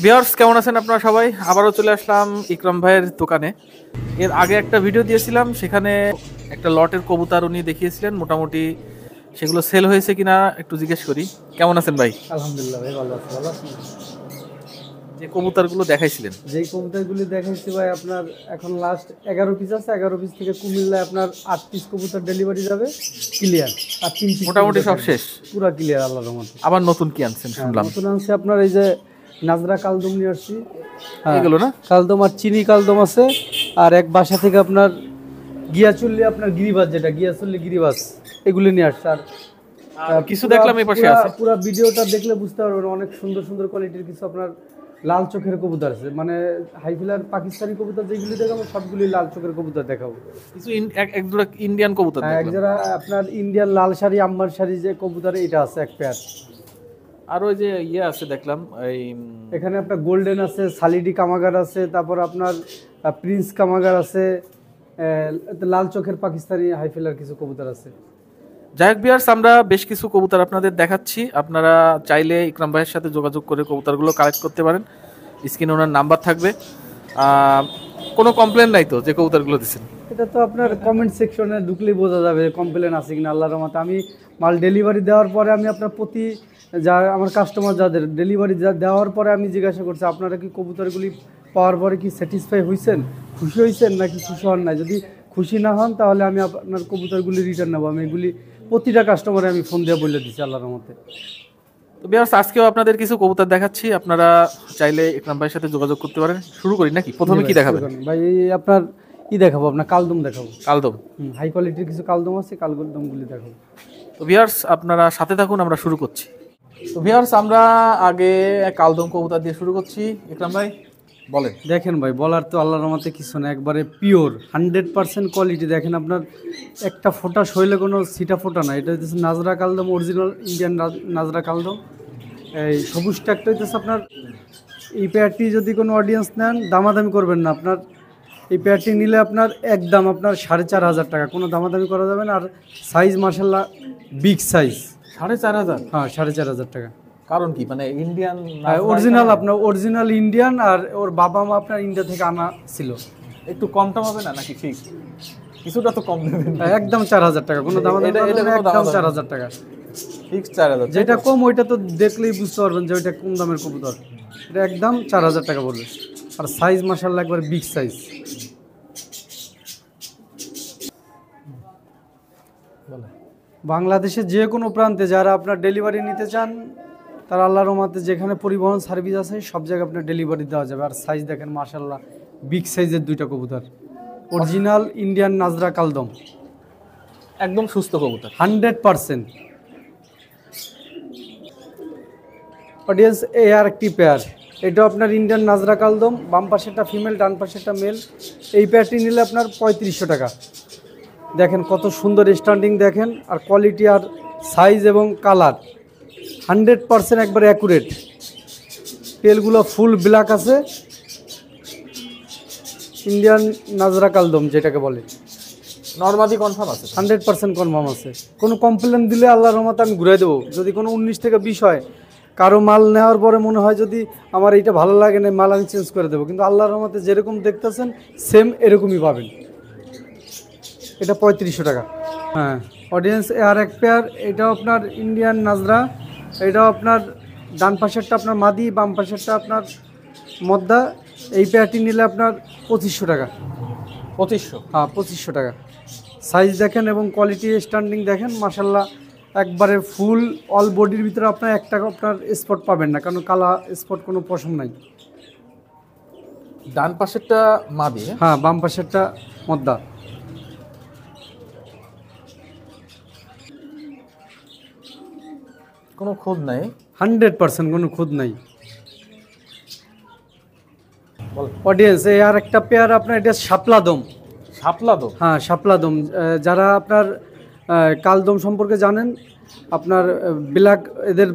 Viewers কেমন আছেন আপনারা সবাই? আবারও চলে আসলাম ইকরাম ভাইয়ের দোকানে। এর আগে একটা ভিডিও দিয়েছিলাম, সেখানে একটা লটের কবুতর উনি দেখিয়েছিলেন। মোটামুটি সেগুলো সেল হয়েছে কিনা একটু জিজ্ঞেস করি। কেমন আছেন ভাই? আলহামদুলিল্লাহ ভাই, ভালো আছি। ভালো আছেন? যে কবুতরগুলো দেখাইছিলেন, যেই কবুতরগুলি দেখাইছি ভাই, আপনার এখন লাস্ট 11 পিস আছে। 11 পিস থেকে কুমিল্লায় আপনার 8 পিস কবুতর ডেলিভারি যাবে, ক্লিয়ার। আর 3 পিস মোটামুটি সব শেষ, পুরো ক্লিয়ার আল্লাহর রহমতে। আবার নতুন কি আনছেন শুনলাম? নতুন আনছে আপনার এই যে নাজরা কালদম নিয়ে আসছি। এগুলো না? কালদম আর চিনি কালদম আছে। আর এক বাসা থেকে আপনার গিয়াচুল্লি, আপনার গিরিবাজ, যেটা গিয়াচুল্লি গিরিবাজ, এগুলি নিয়ে আসছে। আর কিছু দেখলাম এই পাশে আছে। পুরো ভিডিওটা দেখলে বুঝতে পারবেন, অনেক সুন্দর সুন্দর কোয়ালিটির কিছু আপনার লাল চোখের কবুতর আছে। মানে হাইফিলার পাকিস্তানি কবুতর যেগুলি দেখাবো সবগুলি লাল চোখের কবুতর দেখাবো। কিছু এক জোড়া ইন্ডিয়ান কবুতর এক দেখলাম। যারা আপনার ইন্ডিয়ান লাল শাড়ি, আম্বার শাড়ি যে কবুতর, এটা আছে এক পেয়ার। আর ওই যে ইয়ে আছে দেখলাম, এই এখানে আপনার গোল্ডেন আছে, সালিডি কামাগার আছে, তারপর আপনার প্রিন্স কামাগার আছে, লাল চোখের পাকিস্তানি হাইফিলার কিছু কবুতর আছে। যাই হোক ভিউয়ার্স, আমরা বেশ কিছু কবুতর আপনাদের দেখাচ্ছি। আপনারা চাইলে ইকরাম ভাইয়ের সাথে যোগাযোগ করে কবুতরগুলো কালেক্ট করতে পারেন। স্ক্রিনে ওনার নাম্বার থাকবে। কোনো কমপ্লেন নাই তো যে কবুতরগুলো দিচ্ছেন? এটা তো আপনার কমেন্ট সেকশনে ঢুকলেই বোঝা যাবে কমপ্লেন আছে কিনা। আল্লাহর রহমতে আমি মাল ডেলিভারি দেওয়ার পরে আমি আপনার প্রতি যা আমার কাস্টমার যাদের ডেলিভারি দেওয়ার পরে আমি জিজ্ঞাসা করছি, আপনারা কি কবুতরগুলি পাওয়ার পরে কি স্যাটিসফাই হয়েছেন, খুশি হয়েছেন নাকি খুশি হন নাই? যদি খুশি না হন তাহলে আমি আপনার কবুতরগুলি রিটার্ন নেবো। আমি এগুলি প্রতিটা কাস্টমারে আমি ফোন দিয়ে বলে দিচ্ছি আল্লাহর রহমতে। তো ভিউয়ার্স, আজকেও আপনাদের কিছু কবুতর দেখাচ্ছি। আপনারা চাইলে ইকরাম ভাইয়ের সাথে যোগাযোগ করতে পারেন। শুরু করি নাকি? প্রথমে কি দেখাবেন ভাই? আপনার দেখাবো, আপনার কালদম দেখাবো। কালদম? হাই কোয়ালিটির কিছু কালদম আছে, কালদমগুলি দেখাবো। তো ভিউয়ার্স, আপনারা সাথে থাকুন, আমরা শুরু করছি। তো ভিউয়ার্স, আমরা আগে কালদম কবুতর দিয়ে শুরু করছি। ইকরাম ভাই বলেন। দেখেন ভাই, বলার তো আল্লাহর রহমতে কিছু না, একবারে পিওর 100% কোয়ালিটি। দেখেন আপনার একটা ফোঁটা শৈলে কোনো সিটা ফোঁটা না। এটা হচ্ছে নাজরা কালদম, অরিজিনাল ইন্ডিয়ান নাজরা কালদম। এই সবুজ ট্যাগটা হচ্ছে আপনার। এই পেয়ারটি যদি কোনো অডিয়েন্স নেন, দামাদামি করবেন না। আপনার এই পেয়ারটি নিলে আপনার একদম আপনার 4,500 টাকা, কোনো দামাদামি করা যাবে না। আর সাইজ মার্শাল্লাহ বিগ সাইজ। 4,500? হ্যাঁ, 4,500 টাকা। কারণ কি, মানে ইন্ডিয়ান অরিজিনাল, আপনার অরিজিনাল ইন্ডিয়ান। আর ওর বাবা মা আপনার ইন্ডিয়া থেকে আনা ছিল। একটু কম টম হবে না নাকি? ঠিক কিছুটা তো কম দেবেন। একদম 4,000 টাকা, কোনো দাম একদম 4,000 টাকা ফিক্স 4,000। যেটা কম ওইটা তো দেখলেই বুঝতে পারবেন যে ওইটা কোন দামের কবুতর। এটা একদম 4,000 টাকা পড়বে। আর সাইজ মাশাআল্লাহ একবার বিগ সাইজ। বাংলাদেশের যে কোনো প্রান্তে যারা আপনার ডেলিভারি নিতে চান, তারা আল্লাহর রহমতে যেখানে পরিবহন সার্ভিস আছে সব জায়গায় আপনার ডেলিভারি দেওয়া যাবে। আর সাইজ দেখেন মাশাআল্লাহ বিগ সাইজের দুইটা কবুতর, অরিজিনাল ইন্ডিয়ান নাজরা কালদম, একদম সুস্থ কবুতর 100%। অডিয়েন্স, এই আর একটি পেয়ার, এটা আপনার ইন্ডিয়ান নাজরা কালদম। বাম পাশেরটা ফিমেল, ডান পাশেরটা মেল। এই পেয়ারটি নিলে আপনার 3500 টাকা। দেখেন কত সুন্দর স্ট্যান্ডিং দেখেন, আর কোয়ালিটি আর সাইজ এবং কালার 100% একবার অ্যাকুরেট। তেলগুলো ফুল ব্ল্যাক আছে, ইন্ডিয়ান নাজরা কালদম যেটাকে বলে। নরমাদি কনফার্ম আছে? 100% কনফার্ম আছে। কোনো কমপ্লেন দিলে আল্লাহর রহমতে আমি ঘুরে দেবো। যদি কোনো 19 থেকে 20 হয়, কারো মাল নেওয়ার পরে মনে হয় যদি আমার এইটা ভালো লাগে না, মাল আমি চেঞ্জ করে দেবো। কিন্তু আল্লাহর রহমতে যেরকম দেখতেছেন সেম এরকমই পাবেন। এটা 3500 টাকা। হ্যাঁ অডিয়েন্স, আর এক পেয়ার, এটাও আপনার ইন্ডিয়ান নাজরা। এটাও আপনার ডান পাশেরটা আপনার মাদি, বাম পাশেরটা আপনার মদ্দা। এই পেয়ারটি নিলে আপনার 2500 টাকা। 2500? হ্যাঁ, 2500 টাকা। সাইজ দেখেন এবং কোয়ালিটি স্ট্যান্ডিং দেখেন মাশাল্লাহ, একবারে ফুল অল বডির ভিতরে আপনার একটা আপনার স্পট পাবেন না, কারণ কালা স্পট কোনো পশম নাই। ডান পাশেরটা মাদি? হ্যাঁ, বাম পাশেরটা মদ্দা। কোনো খুদ নাই? 100% কোনো খুদ নাই। অডিয়েন্স, এই আর একটা পেয়ার আপনার, এটা শাপলাদম। শাপলাদম? হ্যাঁ, শাপলাদম। যারা আপনার কালদম সম্পর্কে জানেন, আপনার ব্ল্যাক, এদের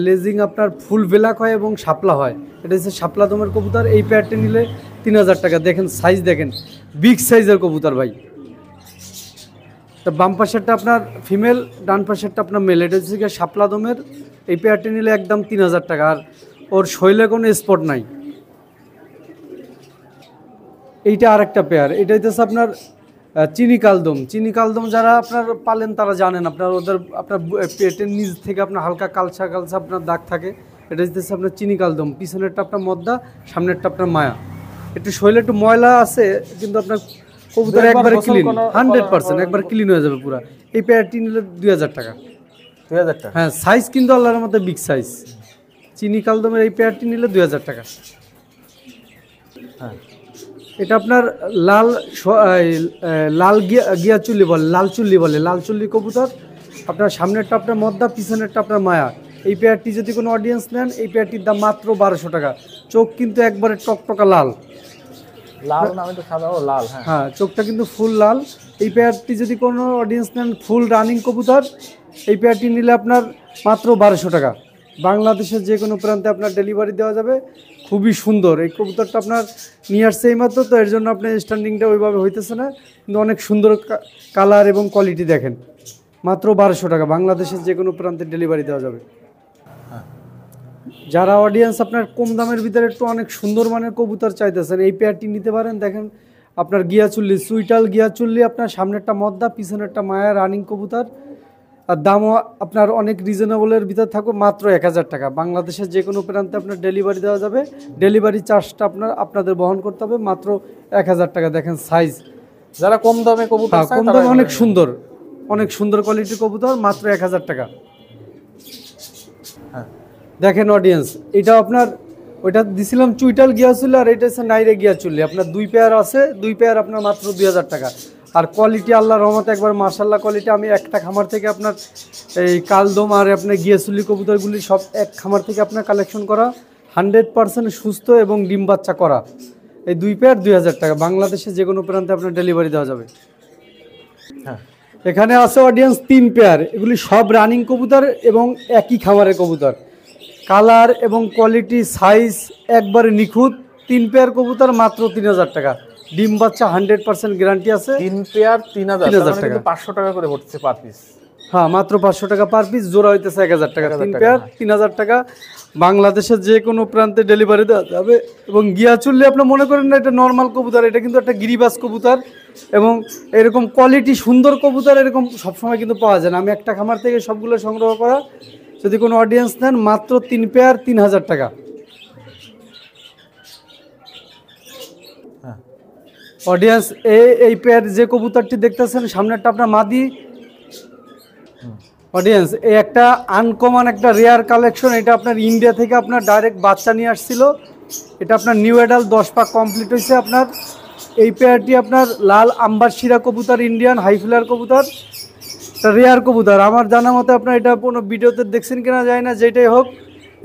লেজিং আপনার ফুল ব্ল্যাক হয় এবং শাপলা হয়। এটা হচ্ছে শাপলাদমের কবুতর। এই পেয়ারটি নিলে 3,000 টাকা। দেখেন সাইজ দেখেন, বিগ সাইজের কবুতর ভাই। তো বাম পাশেরটা আপনার ফিমেল, ডান পাশেরটা আপনার মেল। এটা হচ্ছে শাপলাদমের। এই পেয়ারটি নিলে একদম 3,000 টাকা। আর ওর শৈলে কোনো স্পট নাই। এইটা আরেকটা পেয়ার, এটা হচ্ছে আপনার চিনি কালদম। চিনি কালদম যারা আপনার পালেন তারা জানেন, আপনার ওদের আপনার পেটের নিচ থেকে আপনার হালকা কালসা কালসা আপনার দাগ থাকে, এটা হচ্ছে আপনার চিনি কালদম। পিছনেরটা আপনার মদ্দা, সামনেরটা আপনার মায়া। একটু শৈলে একটু ময়লা আছে, কিন্তু আপনার কবুতর একবারে ক্লিন, 100% একবার ক্লিন হয়ে যাবে পুরা। এই পেয়ারটি নিলে 2000 টাকা। 2000 টাকা? হ্যাঁ, সাইজ কিন্তু আল্লাহর মধ্যে বিগ সাইজ। চিনি কালদমের এই পেয়ারটি নিলে 2000 টাকা। হ্যাঁ, এটা আপনার লাল গিয়া চুল্লি বলে, লাল চুল্লি কবুতর। আপনার সামনেরটা আপনার মদ্দা, পিছনেরটা আপনার মায়া। এই পেয়ারটি যদি কোনো অডিয়েন্স নেন, এই পেয়ারটির দাম মাত্র 1200 টাকা। চোখ কিন্তু একবারে টকটকা লাল। লাল না, আমি তো সাদা। ও লাল, হ্যাঁ। হ্যাঁ, চোখটা কিন্তু ফুল লাল। এই পেয়ারটি যদি কোনো অডিয়েন্স নেন, ফুল রানিং কবুতর, এই পেয়ারটি নিলে আপনার মাত্র 1200 টাকা। বাংলাদেশের যে কোনো প্রান্তে আপনার ডেলিভারি দেওয়া যাবে। খুবই সুন্দর এই কবুতরটা, আপনার নিয়ে আসছে এই মাত্র, তো এর জন্য আপনার স্ট্যান্ডিংটা ওইভাবে হইতেছে না, কিন্তু অনেক সুন্দর কালার এবং কোয়ালিটি দেখেন। মাত্র 1200 টাকা, বাংলাদেশের যে কোনো প্রান্তে ডেলিভারি দেওয়া যাবে। যারা অডিয়েন্স আপনার কম দামের ভিতরে একটু অনেক সুন্দর মানের কবুতর চাইতেছেন, এই পেয়ারটি নিতে পারেন। দেখেন আপনার গিয়াচুল্লি, সুইটাল গিয়াচুল্লি, আপনার সামনেরটা মদ্দা, পিছনেরটা মায়া, রানিং কবুতর। আর দামও আপনার অনেক রিজনেবলের ভিতর থাকবে, মাত্র 1000 টাকা। বাংলাদেশের যে কোনো প্রান্তে আপনার ডেলিভারি দেওয়া যাবে। ডেলিভারি চার্জটা আপনাদের বহন করতে হবে, মাত্র 1000 টাকা। দেখেন সাইজ, যারা কম দামে কবুতর চায়, কম দামে অনেক সুন্দর, অনেক সুন্দর কোয়ালিটির কবুতর, মাত্র 1000 টাকা। হ্যাঁ, দেখেন অডিয়েন্স, এটা আপনার ওইটা দিছিলাম চুইটাল গিয়াচুল্লি, আর এটা হচ্ছে নাইরে গিয়াচুল্লি। আপনার 2 পেয়ার আছে, 2 পেয়ার আপনার মাত্র 2000 টাকা। আর কোয়ালিটি আল্লাহর রহমতে একবার মাশাআল্লাহ কোয়ালিটি। আমি একটা খামার থেকে আপনার এই কালদম আর আপনার গিয়াচুল্লি কবুতরগুলি সব এক খামার থেকে আপনার কালেকশন করা, 100% সুস্থ এবং ডিম বাচ্চা করা। এই 2 পেয়ার 2000 টাকা। বাংলাদেশে যে কোনো প্রান্তে আপনার ডেলিভারি দেওয়া যাবে। হ্যাঁ। এখানে আছে অডিয়েন্স 3 পেয়ার, এগুলি সব রানিং কবুতর এবং একই খামারের কবুতর। কালার এবং কোয়ালিটি সাইজ একবারে নিখুঁত। 3 পেয়ার কবুতর মাত্র 3000 টাকা। ডিম বাচ্চা 100% গ্যারান্টি আছে। 3 পেয়ার 3000 টাকা, 500 টাকা করে পড়ছে পার পিস। হ্যাঁ, মাত্র 500 টাকা পার পিস, জোড়া হইতেছে 1000 টাকা। 3 পেয়ার 3000 টাকা। বাংলাদেশের যে কোনো প্রান্তে ডেলিভারি দেওয়া যাবে। এবং গিয়াচুল্লি আপনার মনে করেন না এটা নর্মাল কবুতর, এটা কিন্তু একটা গিরিবাজ কবুতর। এবং এরকম কোয়ালিটি সুন্দর কবুতর এরকম সবসময় কিন্তু পাওয়া যায় না। আমি একটা খামার থেকে সবগুলো সংগ্রহ করা। যদি কোনো অডিয়েন্স নেন, মাত্র 3 পেয়ার 3000 টাকা। অডিয়েন্স এই পেয়ার যে কবুতরটি দেখতেছেন, সামনেরটা আপনার মাদি। অডিয়েন্স এই একটা আনকমন একটা রেয়ার কালেকশন। এটা আপনার ইন্ডিয়া থেকে আপনার ডাইরেক্ট বাচ্চা নিয়ে আসছিল। এটা আপনার নিউ অ্যাডাল 10 পা কমপ্লিট হয়েছে। আপনার এই পেয়ারটি আপনার লাল আম্বার শিরা কবুতর, ইন্ডিয়ান হাইফ্লার কবুতর, একটা রেয়ার কবুতর। আমার জানা মতে আপনার এটা কোনো ভিডিওতে দেখছেন কিনা যায় না, যেটাই হোক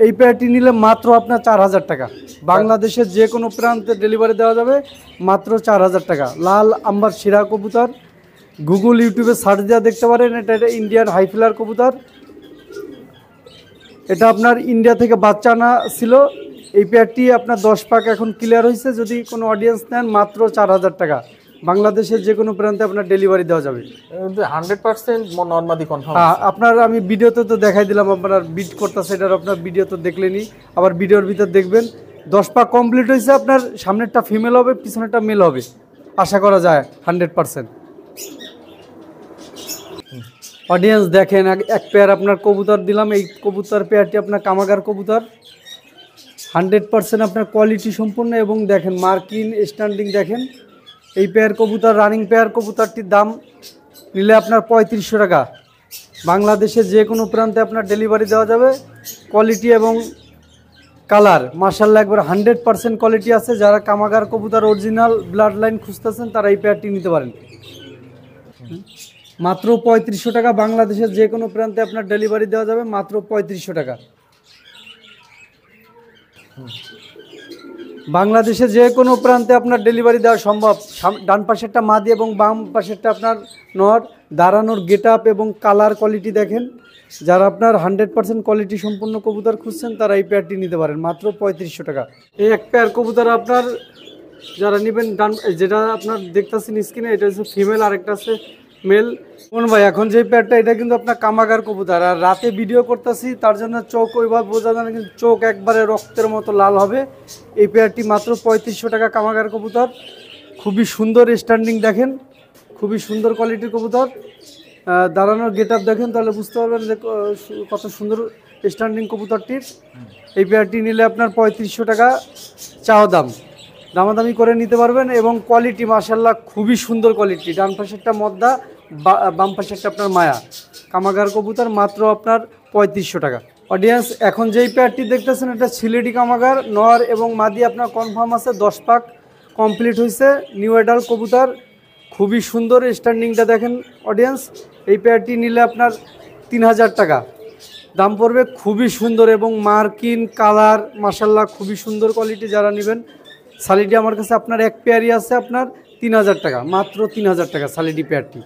এই পেয়ারটি নিলে মাত্র আপনার 4000 টাকা। বাংলাদেশের যে কোনো প্রান্তে ডেলিভারি দেওয়া যাবে, মাত্র 4000 টাকা। লাল আম্বার শিরা কবুতর, গুগল ইউটিউবে সার্চ দেওয়া দেখতে পারেন। এটা ইন্ডিয়ান হাইফ্লার কবুতর। এটা আপনার ইন্ডিয়া থেকে বাচ্চা আনা ছিল। এই পেয়ারটি আপনার 10 পাক এখন ক্লিয়ার হয়েছে। যদি কোনো অডিয়েন্স নেন, মাত্র 4000 টাকা। বাংলাদেশের যে কোনো প্রান্তে আপনার ডেলিভারি দেওয়া যাবে। 100% নরমাদি কনফার্ম। আপনার আমি ভিডিওতে তো দেখাই দিলাম, আপনার বিট করতেছে, এটার আপনার ভিডিও তো দেখলেনি, আবার ভিডিওর ভিতর দেখবেন। 10 পাক কমপ্লিট হয়েছে। আপনার সামনেরটা ফিমেল হবে, পিছনেরটা মেল হবে, আশা করা যায় 100%। অডিয়েন্স দেখেন, এক পেয়ার আপনার কবুতর দিলাম। এই কবুতর পেয়ারটি আপনার কামাগার কবুতর, 100% আপনার কোয়ালিটি সম্পূর্ণ। এবং দেখেন মার্কিন স্ট্যান্ডিং দেখেন। এই পেয়ার কবুতর রানিং পেয়ার কবুতরটির দাম নিলে আপনার 3500 টাকা। বাংলাদেশের যে কোনো প্রান্তে আপনার ডেলিভারি দেওয়া যাবে। কোয়ালিটি এবং কালার মাশাআল্লাহ একবার 100% কোয়ালিটি আছে। যারা কামাগার কবুতর অরিজিনাল ব্লাড লাইন খুঁজতেছেন, তারা এই পেয়ারটি নিতে পারেন। মাত্র 3500 টাকা। বাংলাদেশের যে কোনো প্রান্তে আপনার ডেলিভারি দেওয়া যাবে, মাত্র 3500 টাকা। বাংলাদেশে যে কোনো প্রান্তে আপনার ডেলিভারি দেওয়া সম্ভব। ডান পাশেরটা মাদি এবং বাম পাশেরটা আপনার নর। দাঁড়ানোর গেট আপ এবং কালার কোয়ালিটি দেখেন। যারা আপনার 100% কোয়ালিটি সম্পূর্ণ কবুতর খুঁজছেন, তারা এই পেয়ারটি নিতে পারেন, মাত্র 3500 টাকা। এই এক পেয়ার কবুতর আপনার যারা নেবেন, যেটা আপনার দেখতেছেন স্ক্রিনে, এটা হচ্ছে ফিমেল, আরেকটা আছে মেল। কোন ভাই এখন যে পেয়ারটা এটা কিন্তু আপনার কামাগার কবুতর, আর রাতে ভিডিও করতেছি তার জন্য চোখ ওইভাবে বোঝা যায় না, কিন্তু চোখ একবারে রক্তের মতো লাল হবে। এই পেয়ারটি মাত্র 3500 টাকা কামাগার কবুতর। খুবই সুন্দর স্ট্যান্ডিং দেখেন, খুবই সুন্দর কোয়ালিটির কবুতর। দাঁড়ানোর গেট আপ দেখেন তাহলে বুঝতে পারবেন যে কত সুন্দর স্ট্যান্ডিং কবুতরটির। এই পেয়ারটি নিলে আপনার 3500 টাকা চাওয়া দাম, দামাদামি করে নিতে পারবেন। এবং কোয়ালিটি মাশাআল্লাহ খুবই সুন্দর কোয়ালিটি। ডান পাশেরটা মদ্দা, বাম পাশেরটা আপনার মায়া। কামাগার কবুতর মাত্র আপনার 3500 টাকা। অডিয়েন্স এখন যেই পেয়ারটি দেখতেছেন এটা সিলেটি কামাগার, নর এবং মাদি আপনার কনফার্ম আছে, 10 পাক কমপ্লিট হয়েছে। নিউ এডাল কবুতর, খুবই সুন্দর স্ট্যান্ডিংটা দেখেন অডিয়েন্স। এই পেয়ারটি নিলে আপনার 3000 টাকা দাম পড়বে। খুবই সুন্দর এবং মার্কিন কালার মাশাআল্লাহ খুবই সুন্দর কোয়ালিটি। যারা নেবেন সালিডি আমার কাছে আপনার এক পেয়ারই আছে আপনার 3000 টাকা, মাত্র 3000 টাকা সালিডি পেয়ারটি।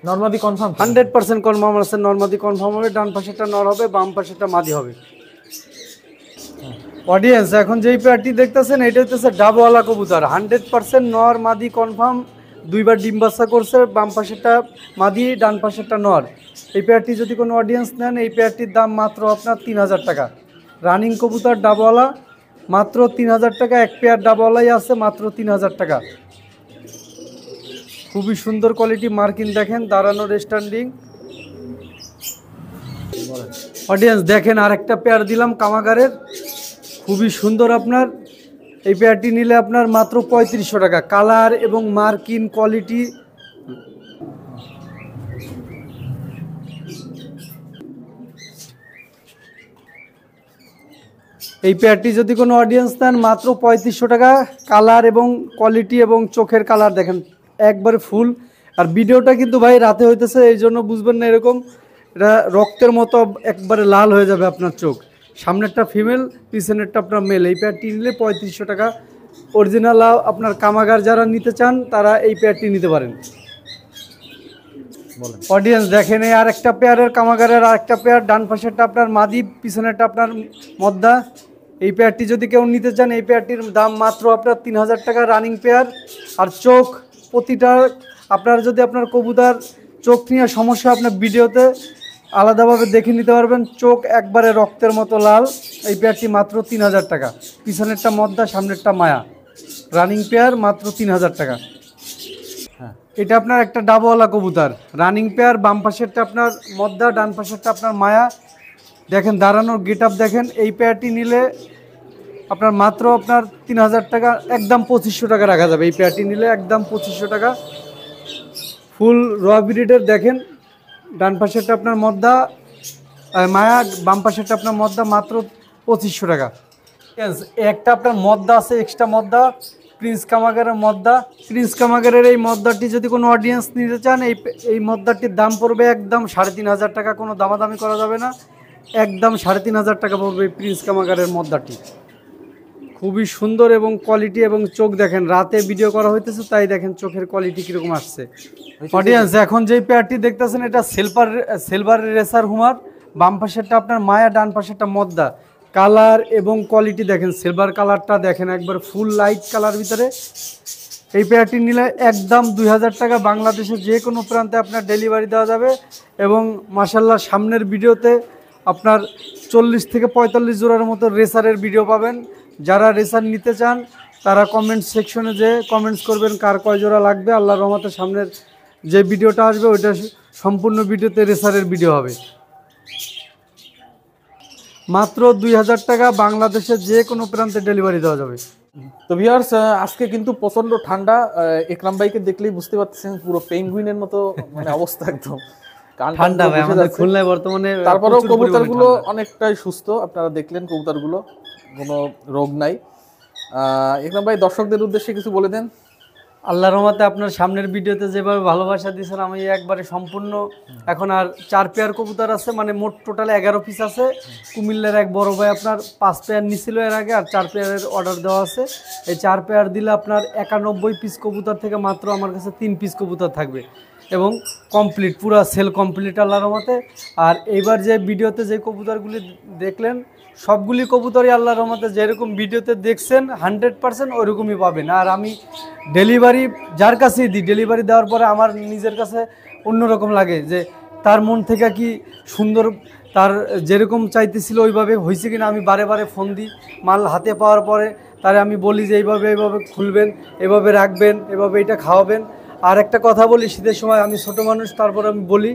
নরমাদি কনফার্ম 100% কনফার্ম আছে, নরমাদি কনফার্ম হবে। ডান পাশেরটা নর হবে, বাম পাশেরটা মাদি হবে। অডিয়েন্স এখন যেই পেয়ারটি দেখতেছেন এটা হচ্ছে ডাবওয়ালা কবুতর, 100% নর মাদি কনফার্ম। দুইবার ডিম বাচ্চা করছে, বাম পাশেরটা মাদি, ডান পাশেরটা নর। এই পেয়ারটি যদি কোনো অডিয়েন্স নেন এই পেয়ারটির দাম মাত্র আপনার 3000 টাকা। রানিং কবুতর ডাবওয়ালা, মাত্র 3000 টাকা। এক পেয়ার ডাবওয়ালাই আছে, মাত্র 3000 টাকা। খুবই সুন্দর কোয়ালিটি, মার্কিন দেখেন, দাঁড়ানোর স্ট্যান্ডিং। অডিয়েন্স দেখেন আরেকটা পেয়ার দিলাম কামাগারের, খুবই সুন্দর। আপনার এই পেয়ারটি নিলে আপনার মাত্র 3500 টাকা। কালার এবং মার্কিন কোয়ালিটি এই পেয়ারটি যদি কোনো অডিয়েন্স নেন মাত্র 3500 টাকা। কালার এবং কোয়ালিটি এবং চোখের কালার দেখেন একবারে ফুল। আর ভিডিওটা কিন্তু ভাই রাতে হইতেছে, এই জন্য বুঝবেন না এরকম, এটা রক্তের মতো একবারে লাল হয়ে যাবে আপনার চোখ। সামনেরটা ফিমেল, পিছনেরটা আপনার মেল। এই পেয়ারটি নিলে 3500 টাকা। অরিজিনাল আপনার কামাগার যারা নিতে চান তারা এই পেয়ারটি নিতে পারেন। অডিয়েন্স দেখেন এই আর একটা পেয়ারের কামাগারের আর একটা পেয়ার, ডান পাশেরটা আপনার মাদি, পিছনেরটা আপনার মদ্দা। এই পেয়ারটি যদি কেউ নিতে চান এই পেয়ারটির দাম মাত্র আপনার 3000 টাকা, রানিং পেয়ার। আর চোখ প্রতিটা আপনার যদি আপনার কবুতর চোখ নিয়ে সমস্যা আপনার ভিডিওতে আলাদাভাবে দেখে নিতে পারবেন। চোখ একবারে রক্তের মতো লাল। এই পেয়ারটি মাত্র 3000 টাকা। পিছনেরটা মদ্দা, সামনেরটা মায়া। রানিং পেয়ার, মাত্র 3000 টাকা। এটা আপনার একটা ডাবওয়ালা কবুতর, রানিং পেয়ার। বাম পাশেরটা আপনার মদ্দা, ডান পাশেরটা আপনার মায়া। দেখেন দাঁড়ানোর গেট আপ দেখেন। এই পেয়ারটি নিলে আপনার মাত্র আপনার 3000 টাকা, একদম 2500 টাকা রাখা যাবে। এই পেয়ারটি নিলে একদম 2500 টাকা। ফুল র ব্রিডের দেখেন, ডান পাশেরটা আপনার মদ্দা মায়া, বাম পাশেরটা আপনার মদ্দা, মাত্র 2500 টাকা। একটা আপনার মদ্দা আছে এক্সট্রা মদ্দা, প্রিন্স কামাগারের মদ্দা। প্রিন্স কামাগারের এই মদ্দাটি যদি কোনো অডিয়েন্স নিতে চান এই মদ্দাটির দাম পড়বে একদম 3500 টাকা। কোনো দামাদামি করা যাবে না, একদম 3500 টাকা পড়বে এই প্রিন্স কামাগারের মদ্দাটি। খুবই সুন্দর এবং কোয়ালিটি এবং চোখ দেখেন, রাতে ভিডিও করা হইতেছে তাই দেখেন চোখের কোয়ালিটি কীরকম আসছে। অডিয়েন্স এখন যেই পেয়ারটি দেখতেছেন এটা সিলভার রেসার হুমার। বাম পাশেরটা আপনার মায়া, ডান পাশেরটা মদ্দা। কালার এবং কোয়ালিটি দেখেন, সিলভার কালারটা দেখেন একবার ফুল লাইট কালার ভিতরে। এই পেয়ারটি নিলে একদম 2000 টাকা। বাংলাদেশের যে কোনো প্রান্তে আপনার ডেলিভারি দেওয়া যাবে। এবং মাশাআল্লাহ সামনের ভিডিওতে আপনার 40 থেকে 45 জোড়ার মতো রেসারের ভিডিও পাবেন। যারা রেসার নিতে চান তারা কমেন্ট সেকশনে যে কমেন্টস করবেন কার কয় জোড়া লাগবে। আল্লাহর রহমতে সামনের যে ভিডিওটা আসবে ওইটা সম্পূর্ণ ভিডিওতে রেসারের ভিডিও হবে। মাত্র 2000 টাকা, বাংলাদেশের যে কোনো প্রান্তে ডেলিভারি দেওয়া যাবে। তো ভিউয়ার্স আজকে কিন্তু প্রচন্ড ঠান্ডা। একরাম ভাইকে দেখলেই বুঝতে পারছেন পুরো পেঙ্গুইনের মতো মানে অবস্থা একদম ঠান্ডা ভাই আমাদের খুলনায় বর্তমানে। তারপরেও কবুতরগুলো অনেকটাই সুস্থ, আপনারা দেখলেন কবুতরগুলো কোনো রোগ নাই। একরাম ভাই দর্শকদের উদ্দেশ্যে কিছু বলে দেন। আল্লাহর রহমতে আপনার সামনের ভিডিওতে যেভাবে ভালোবাসা দিয়েছেন আমি একবারে সম্পূর্ণ। এখন আর 4 পেয়ার কবুতর আছে, মানে মোট টোটাল 11 পিস আছে। কুমিল্লার এক বড় ভাই আপনার 5 পেয়ার নিছিল এর আগে, আর 4 পেয়ারের অর্ডার দেওয়া আছে। এই 4 পেয়ার দিলে আপনার 91 পিস কবুতর থেকে মাত্র আমার কাছে 3 পিস কবুতর থাকবে এবং কমপ্লিট পুরো সেল কমপ্লিট আল্লাহর রহমতে। আর এইবার যে ভিডিওতে যে কবুতরগুলি দেখলেন সবগুলি কবুতরই আল্লাহর রহমতে যেরকম ভিডিওতে দেখছেন 100% ওইরকমই পাবেন। আর আমি ডেলিভারি যার কাছেই দিই, ডেলিভারি দেওয়ার পরে আমার নিজের কাছে অন্যরকম লাগে যে তার মন থেকে কি সুন্দর, তার যেরকম চাইতেছিল ওইভাবে হয়েছে কিনা। আমি বারে বারে ফোন দিই, মাল হাতে পাওয়ার পরে তারে আমি বলি যে এইভাবে এইভাবে খুলবেন, এভাবে রাখবেন, এভাবে এটা খাওয়াবেন। আর একটা কথা বলি, শীতের সময় আমি ছোট মানুষ, তারপর আমি বলি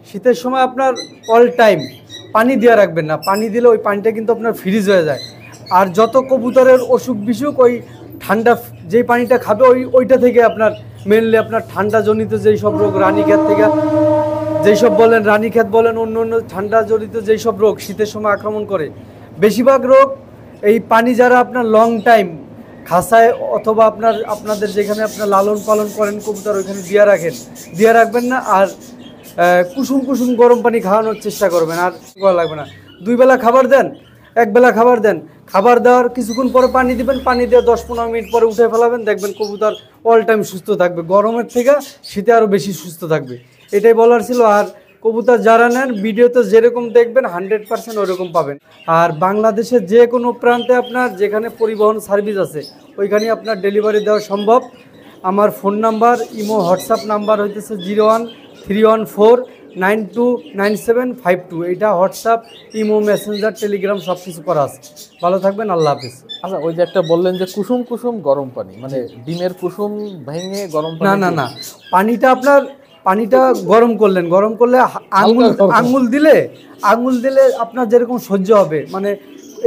শীতের সময় আপনার অল টাইম পানি দেওয়া রাখবেন না। পানি দিলে ওই পানিটা কিন্তু আপনার ফ্রিজ হয়ে যায়। আর যত কবুতরের অসুখ বিসুখ ওই ঠান্ডা যেই পানিটা খাবে ওইটা থেকে আপনার মেনলি আপনার ঠান্ডাজনিত যেই সব রোগ, রানীক্ষেত থেকে যেই সব বলেন, রানীক্ষেত বলেন, অন্য অন্য ঠান্ডাজনিত যেই সব রোগ শীতের সময় আক্রমণ করে, বেশিরভাগ রোগ এই পানি যারা আপনার লং টাইম খাসায় অথবা আপনাদের যেখানে আপনার লালন পালন করেন কবুতর ওইখানে দিয়ে রাখবেন না। আর কুসুম কুসুম গরম পানি খাওয়ানোর চেষ্টা করবেন। আর করা লাগবে না, 2 বেলা খাবার দেন, 1 বেলা খাবার দেন, খাবার দেওয়ার কিছুক্ষণ পরে পানি দিবেন, পানি দিয়ে 10-15 মিনিট পরে উঠে ফেলাবেন, দেখবেন কবুতর অল টাইম সুস্থ থাকবে, গরমের থেকে শীতে আরও বেশি সুস্থ থাকবে। এটাই বলার ছিল। আর কবুতর যারা নেন ভিডিওতে যেরকম দেখবেন 100% ওরকম পাবেন। আর বাংলাদেশের যে কোনো প্রান্তে আপনার যেখানে পরিবহন সার্ভিস আছে ওইখানে আপনার ডেলিভারি দেওয়া সম্ভব। আমার phone number, imo, WhatsApp number হইতেছে 0131492975 এটা হোয়াটসঅ্যাপ, ইমো, মেসেঞ্জার, টেলিগ্রাম সব কিছু করা আছে। ভালো থাকবেন, আল্লাহ হাফিজ। আচ্ছা, ওই যে একটা বললেন যে কুসুম কুসুম গরম পানি, মানে ডিমের কুসুম ভেঙে গরম পানি? না, পানিটা আপনার পানিটা গরম করলে আঙুল দিলে আপনার যেরকম সহ্য হবে, মানে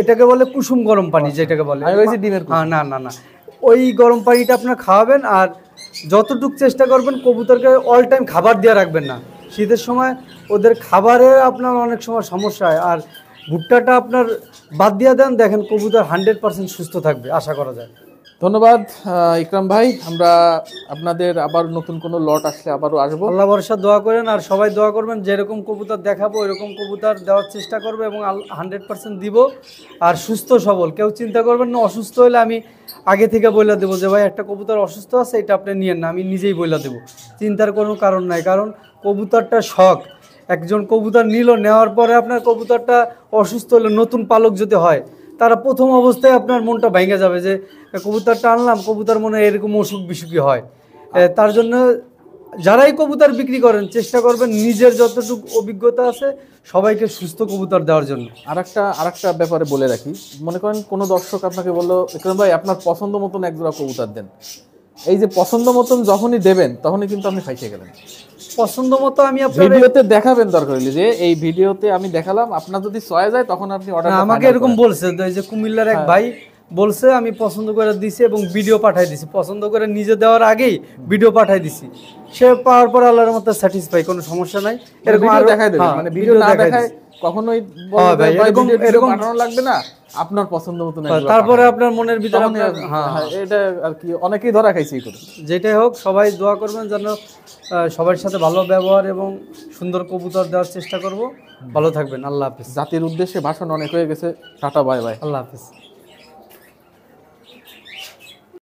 এটাকে বলে কুসুম গরম পানি, যেটাকে বলে ডিমের। না, ওই গরম পানিটা আপনার খাওয়াবেন। আর যতটুকু চেষ্টা করবেন কবুতরকে অল টাইম খাবার দিয়ে রাখবেন না। শীতের সময় ওদের খাবারে আপনার অনেক সময় সমস্যা হয়। আর ভুট্টাটা আপনার বাদ দিয়ে দেন, দেখেন কবুতর 100% সুস্থ থাকবে, আশা করা যায়। ধন্যবাদ ইকরাম ভাই। আমরা আপনাদের আবার নতুন কোনো লট আসলে আবারও আসবো। আল্লাহ ভরসা দোয়া করেন, আর সবাই দোয়া করবেন যেরকম কবুতর দেখাবো এরকম কবুতর দেওয়ার চেষ্টা করবে এবং 100% দিব। আর সুস্থ সবল, কেউ চিন্তা করবেন না অসুস্থ হলে আমি আগে থেকে বলে দেবো যে ভাই একটা কবুতর অসুস্থ আছে, এটা আপনি নিয়েন না, আমি নিজেই বলে দেবো। চিন্তার কোনো কারণ নাই, কারণ কবুতরটা শখ। একজন কবুতর নেওয়ার পরে আপনার কবুতরটা অসুস্থ হলে, নতুন পালক যদি হয়, তারা প্রথম অবস্থায় আপনার মনটা ভেঙে যাবে যে কবুতরটা আনলাম, কবুতর মনে হয় এরকম অসুখ বিসুখী হয়। তার জন্য যারাই কবুতর বিক্রি করেন চেষ্টা করবেন নিজের যতটুকু অভিজ্ঞতা আছে সবাইকে সুস্থ কবুতর দেওয়ার জন্য। আরেকটা ব্যাপারে বলে রাখি, মনে করেন কোনো দর্শক আপনাকে বললো ইকরাম ভাই আপনার পছন্দ মতন একজোড়া কবুতর দেন, এই যে পছন্দ মতন যখনই দেবেন তখনই কিন্তু আপনি ফাইসে গেলেন। পছন্দ মতো আমি আপনার ভিডিওতে দেখাবেন, দরকার হলে যে এই ভিডিওতে আমি দেখালাম, আপনার যদি চয়েস যায় তখন আপনি অর্ডার। আমাকে এরকম বলছে যে কুমিল্লার এক ভাই বলছে, আমি পছন্দ করে দিছি এবং ভিডিও পাঠাই দিছি, পছন্দ করে নিজে দেওয়ার আগেই ভিডিও পাঠাই দিছি। সে পাওয়ার পর আল্লাহর মতো স্যাটিসফাই, কোনো সমস্যা নাই। এরকম দেখাই দেবেন, মানে ভিডিও না দেখায় কখনোই এরকম পাঠানো লাগবে না, আপনার পছন্দ মতো। তারপরে আপনার মনের ভিতরে এটা আর কি অনেকেই ধরা খাইছে এই করে। যেটাই হোক, সবাই দোয়া করবেন যেন সবার সাথে ভালো ব্যবহার এবং সুন্দর কবুতর দেওয়ার চেষ্টা করব। ভালো থাকবেন, আল্লাহ হাফিজ। জাতির উদ্দেশ্যে ভাষণ অনেক হয়ে গেছে, টাটা, বাই বাই, আল্লাহ হাফিজ।